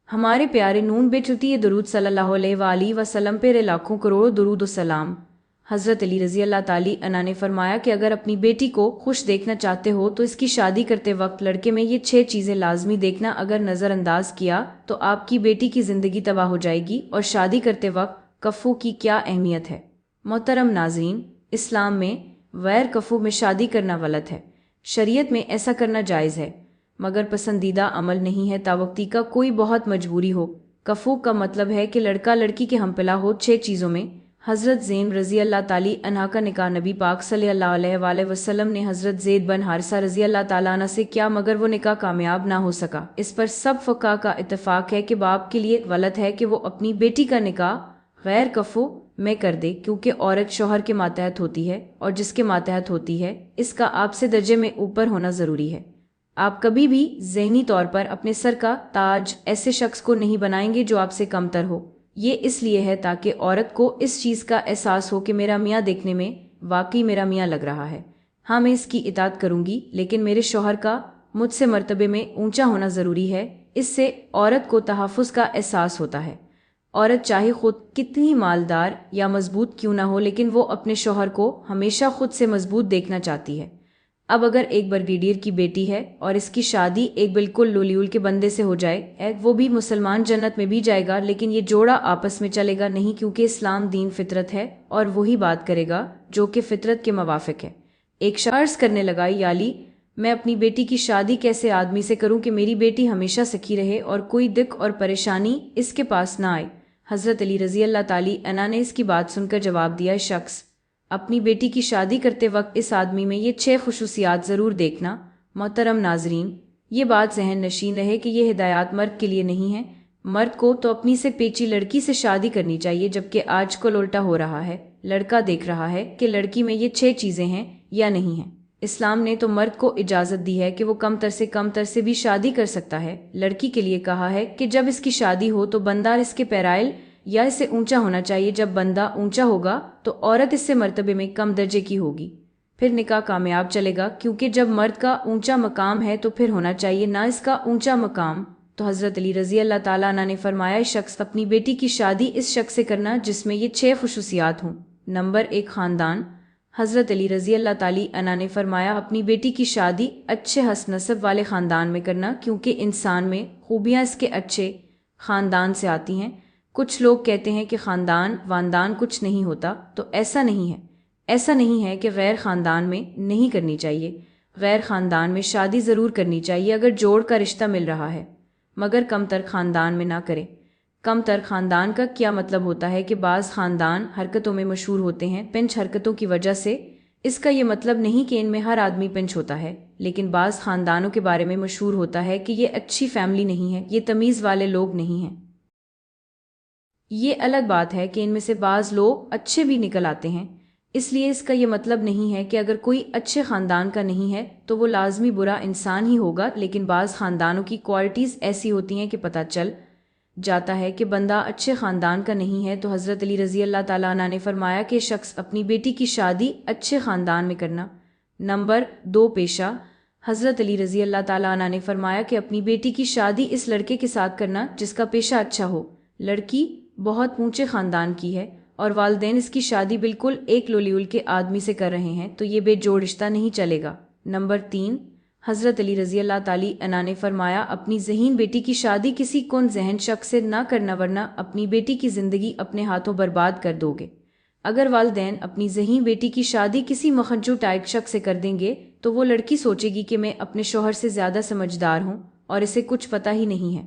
ہمارے پیارے نون بے چتی درود صلی اللہ علیہ وآلہ وسلم پہ لاکھوں کروڑوں درود و سلام۔ حضرت علی رضی اللہ تعالی عنہ نے فرمایا کہ اگر اپنی بیٹی کو خوش دیکھنا چاہتے ہو تو اس کی شادی کرتے وقت لڑکے میں یہ 6 چیزیں لازمی دیکھنا، اگر نظر انداز کیا تو آپ کی بیٹی کی زندگی تباہ ہو جائے گی۔ اور شادی کرتے وقت کفو کی کیا اہمیت ہے؟ محترم ناظرین، اسلام میں غیر کفو میں شادی کرنا غلط ہے۔ شریعت میں ایسا کرنا جائز ہے مگر پسندیدہ عمل نہیں ہے تاوقتی کا کوئی بہت مجبوری ہو۔ کفو کا مطلب ہے کہ لڑکا لڑکی کے ہمپلا ہو 6 چیزوں میں۔ حضرت زینب رضی اللہ تعالی عنہ کا نکاح نبی پاک صلی اللہ علیہ وآلہ وسلم نے حضرت زید بن حارثہ رضی اللہ تعالیٰ عنہ سے کیا مگر وہ نکاح کامیاب نہ ہو سکا۔ اس پر سب فقہا کا اتفاق ہے کہ باپ کے لیے غلط ہے کہ وہ اپنی بیٹی کا نکاح غیر کفو میں کر دے، کیونکہ عورت شوہر کے ماتحت ہوتی ہے اور جس کے ماتحت ہوتی ہے اس کا آپ سے درجے میں اوپر ہونا ضروری ہے۔ آپ کبھی بھی ذہنی طور پر اپنے سر کا تاج ایسے شخص کو نہیں بنائیں گے جو آپ سے کم تر ہو۔ یہ اس لیے ہے تاکہ عورت کو اس چیز کا احساس ہو کہ میرا میاں دیکھنے میں واقعی میرا میاں لگ رہا ہے۔ ہاں، میں اس کی اطاعت کروں گی لیکن میرے شوہر کا مجھ سے مرتبے میں اونچا ہونا ضروری ہے۔ اس سے عورت کو تحفظ کا احساس ہوتا ہے۔ عورت چاہے خود کتنی مالدار یا مضبوط کیوں نہ ہو لیکن وہ اپنے شوہر کو ہمیشہ خود سے مضبوط دیکھنا چاہتی ہے۔ اب اگر ایک بریگیڈیئر کی بیٹی ہے اور اس کی شادی ایک بالکل لولیول کے بندے سے ہو جائے، وہ بھی مسلمان جنت میں بھی جائے گا لیکن یہ جوڑا آپس میں چلے گا نہیں، کیونکہ اسلام دین فطرت ہے اور وہی بات کرے گا جو کہ فطرت کے موافق ہے۔ ایک شخص عرض کرنے لگا، یا علی، میں اپنی بیٹی کی شادی کیسے آدمی سے کروں کہ میری بیٹی ہمیشہ سکھی رہے اور کوئی دکھ اور پریشانی اس کے پاس نہ آئے؟ حضرت علی رضی اللہ تعالی عنہ نے اس کی بات سن کر جواب دیا، شخص اپنی بیٹی کی شادی کرتے وقت اس آدمی میں یہ 6 خصوصیات ضرور دیکھنا۔ محترم ناظرین، یہ بات ذہن نشین رہے کہ یہ ہدایات مرد کے لیے نہیں ہے۔ مرد کو تو اپنی سے پیچی لڑکی سے شادی کرنی چاہیے، جبکہ آج کل الٹا ہو رہا ہے۔ لڑکا دیکھ رہا ہے کہ لڑکی میں یہ 6 چیزیں ہیں یا نہیں ہیں۔ اسلام نے تو مرد کو اجازت دی ہے کہ وہ کم تر سے بھی شادی کر سکتا ہے۔ لڑکی کے لیے کہا ہے کہ جب اس کی شادی ہو تو بندہ اس کے پیرائل یا اس سے اونچا ہونا چاہیے۔ جب بندہ اونچا ہوگا تو عورت اس سے مرتبے میں کم درجے کی ہوگی، پھر نکاح کامیاب چلے گا، کیونکہ جب مرد کا اونچا مقام ہے تو پھر ہونا چاہیے نہ اس کا اونچا مقام۔ تو حضرت علی رضی اللہ تعالیٰ عنہ نے فرمایا، شخص اپنی بیٹی کی شادی اس شخص سے کرنا جس میں یہ 6 خصوصیات ہوں۔ نمبر 1، خاندان۔ حضرت علی رضی اللہ تعالی عنہ نے فرمایا، اپنی بیٹی کی شادی اچھے حسن نسب والے خاندان میں کرنا، کیونکہ انسان میں خوبیاں اس کے اچھے خاندان سے آتی ہیں۔ کچھ لوگ کہتے ہیں کہ خاندان واندان کچھ نہیں ہوتا، تو ایسا نہیں ہے۔ ایسا نہیں ہے کہ غیر خاندان میں نہیں کرنی چاہیے، غیر خاندان میں شادی ضرور کرنی چاہیے اگر جوڑ کا رشتہ مل رہا ہے، مگر کم تر خاندان میں نہ کریں۔ کم تر خاندان کا کیا مطلب ہوتا ہے کہ بعض خاندان حرکتوں میں مشہور ہوتے ہیں، پنچ حرکتوں کی وجہ سے۔ اس کا یہ مطلب نہیں کہ ان میں ہر آدمی پنچ ہوتا ہے، لیکن بعض خاندانوں کے بارے میں مشہور ہوتا ہے کہ یہ اچھی فیملی نہیں ہے، یہ تمیز والے لوگ نہیں ہیں۔ یہ الگ بات ہے کہ ان میں سے بعض لوگ اچھے بھی نکل آتے ہیں، اس لیے اس کا یہ مطلب نہیں ہے کہ اگر کوئی اچھے خاندان کا نہیں ہے تو وہ لازمی برا انسان ہی ہوگا، لیکن بعض خاندانوں کی کوالٹیز ایسی ہوتی ہیں کہ پتہ چل جاتا ہے کہ بندہ اچھے خاندان کا نہیں ہے۔ تو حضرت علی رضی اللہ تعالیٰ عنہ نے فرمایا کہ شخص اپنی بیٹی کی شادی اچھے خاندان میں کرنا۔ نمبر 2، پیشہ۔ حضرت علی رضی اللہ تعالیٰ عنہ نے فرمایا کہ اپنی بیٹی کی شادی اس لڑکے کے ساتھ کرنا جس کا پیشہ اچھا ہو۔ لڑکی بہت اونچے خاندان کی ہے اور والدین اس کی شادی بالکل ایک لولیول کے آدمی سے کر رہے ہیں تو یہ بے جوڑ رشتہ نہیں چلے گا۔ نمبر 3، حضرت علی رضی اللہ تعالی عنہ نے فرمایا، اپنی ذہین بیٹی کی شادی کسی کون ذہن شخص سے نہ کرنا ورنہ اپنی بیٹی کی زندگی اپنے ہاتھوں برباد کر دو گے۔ اگر والدین اپنی ذہین بیٹی کی شادی کسی مخنجو ٹائپ شخص سے کر دیں گے تو وہ لڑکی سوچے گی کہ میں اپنے شوہر سے زیادہ سمجھدار ہوں اور اسے کچھ پتہ ہی نہیں ہے۔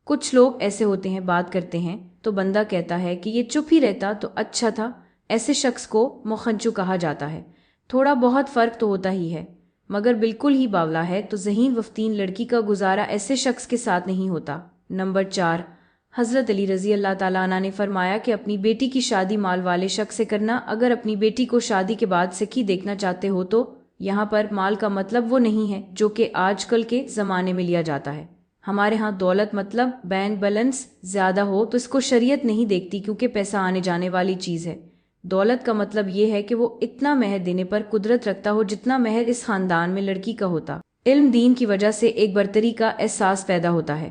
کچھ لوگ ایسے ہوتے ہیں، بات کرتے ہیں تو بندہ کہتا ہے کہ یہ چپ ہی رہتا تو اچھا تھا۔ ایسے شخص کو مخنچو کہا جاتا ہے۔ تھوڑا بہت فرق تو ہوتا ہی ہے مگر بالکل ہی باولا ہے، تو ذہین وفتین لڑکی کا گزارا ایسے شخص کے ساتھ نہیں ہوتا۔ نمبر 4، حضرت علی رضی اللہ تعالیٰ عنہ نے فرمایا کہ اپنی بیٹی کی شادی مال والے شخص سے کرنا۔ اگر اپنی بیٹی کو شادی کے بعد سکھی دیکھنا چاہتے ہو تو یہاں پر مال کا مطلب وہ نہیں ہے جو کہ آج کل کے زمانے میں لیا جاتا ہے۔ ہمارے ہاں دولت مطلب بینک بیلنس زیادہ ہو تو اس کو شریعت نہیں دیکھتی، کیونکہ پیسہ آنے جانے والی چیز ہے۔ دولت کا مطلب یہ ہے کہ وہ اتنا مہر دینے پر قدرت رکھتا ہو جتنا مہر اس خاندان میں لڑکی کا ہوتا۔ علم دین کی وجہ سے ایک برتری کا احساس پیدا ہوتا ہے۔